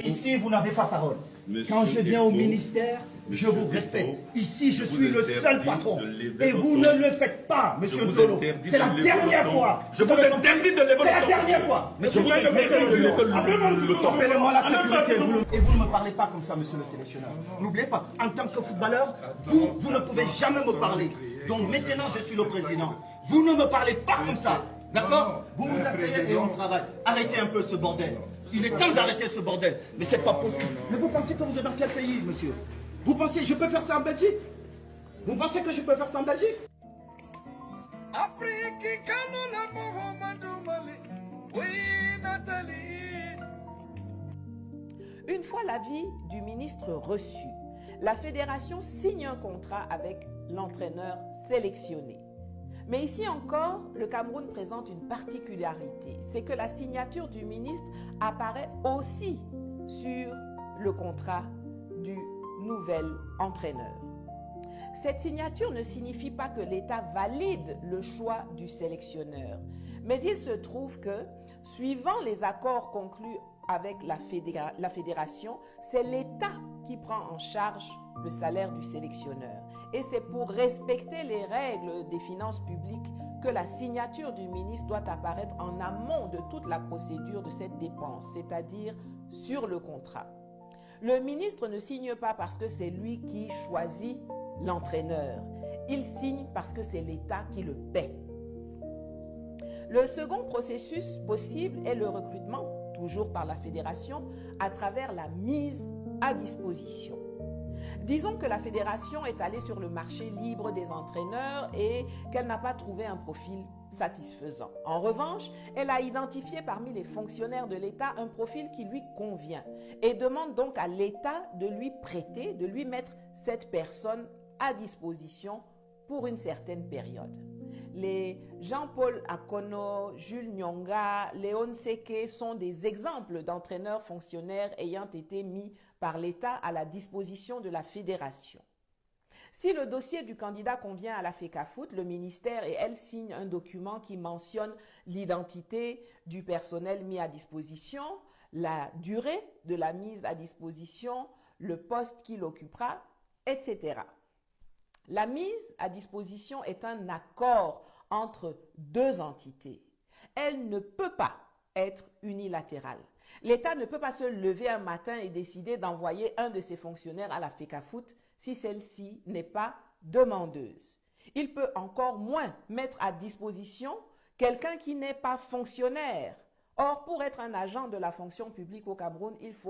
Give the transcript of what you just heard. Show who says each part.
Speaker 1: Ici, vous n'avez pas parole.
Speaker 2: Monsieur
Speaker 1: Quand je viens au
Speaker 2: Eto'o,
Speaker 1: ministère, je vous respecte. Ici, je
Speaker 2: vous
Speaker 1: suis le
Speaker 2: interdis
Speaker 1: seul patron.
Speaker 2: de lever
Speaker 1: Et
Speaker 2: votre
Speaker 1: vous
Speaker 2: ton.
Speaker 1: ne le faites pas, monsieur
Speaker 2: vous
Speaker 1: Zolo.
Speaker 2: interdis
Speaker 1: C'est
Speaker 2: de
Speaker 1: la
Speaker 2: lever
Speaker 1: dernière
Speaker 2: votre ton.
Speaker 1: fois.
Speaker 2: Je vous interdis de lever
Speaker 1: C'est la
Speaker 2: votre ton.
Speaker 1: dernière fois.
Speaker 2: Je vous interdis de lever le ton.
Speaker 1: Appelez-moi la sécurité. Et vous ne me parlez pas comme ça, monsieur le sélectionneur. N'oubliez pas, en tant que footballeur, vous ne pouvez jamais me parler. Donc maintenant, je suis le président. Vous ne me parlez pas comme ça. D'accord? Vous vous asseyez et on travaille. Arrêtez un peu ce bordel. Il est temps d'arrêter ce bordel. Mais c'est pas possible. Mais vous pensez que vous êtes dans quel pays, monsieur? Vous pensez que je peux faire ça en Belgique? Vous pensez que je peux faire ça en Belgique?
Speaker 3: Une fois l'avis du ministre reçu, la fédération signe un contrat avec l'entraîneur sélectionné. Mais ici encore, le Cameroun présente une particularité, c'est que la signature du ministre apparaît aussi sur le contrat du nouvel entraîneur. Cette signature ne signifie pas que l'État valide le choix du sélectionneur, mais il se trouve que, suivant les accords conclus avec la fédération, c'est l'État qui prend en charge le salaire du sélectionneur. Et c'est pour respecter les règles des finances publiques que la signature du ministre doit apparaître en amont de toute la procédure de cette dépense, c'est-à-dire sur le contrat. Le ministre ne signe pas parce que c'est lui qui choisit l'entraîneur. Il signe parce que c'est l'État qui le paie. Le second processus possible est le recrutement, toujours par la fédération, à travers la mise à disposition. Disons que la fédération est allée sur le marché libre des entraîneurs et qu'elle n'a pas trouvé un profil satisfaisant. En revanche, elle a identifié parmi les fonctionnaires de l'État un profil qui lui convient et demande donc à l'État de lui prêter, de lui mettre cette personne à disposition pour une certaine période. Les Jean-Paul Akono, Jules Nyonga, Léon Seke sont des exemples d'entraîneurs fonctionnaires ayant été mis par l'État à la disposition de la fédération. Si le dossier du candidat convient à la FECAFOOT, le ministère et elle signent un document qui mentionne l'identité du personnel mis à disposition, la durée de la mise à disposition, le poste qu'il occupera, etc. La mise à disposition est un accord entre deux entités. Elle ne peut pas être unilatérale. L'État ne peut pas se lever un matin et décider d'envoyer un de ses fonctionnaires à la FECAFOOT si celle-ci n'est pas demandeuse. Il peut encore moins mettre à disposition quelqu'un qui n'est pas fonctionnaire. Or, pour être un agent de la fonction publique au Cameroun, il faut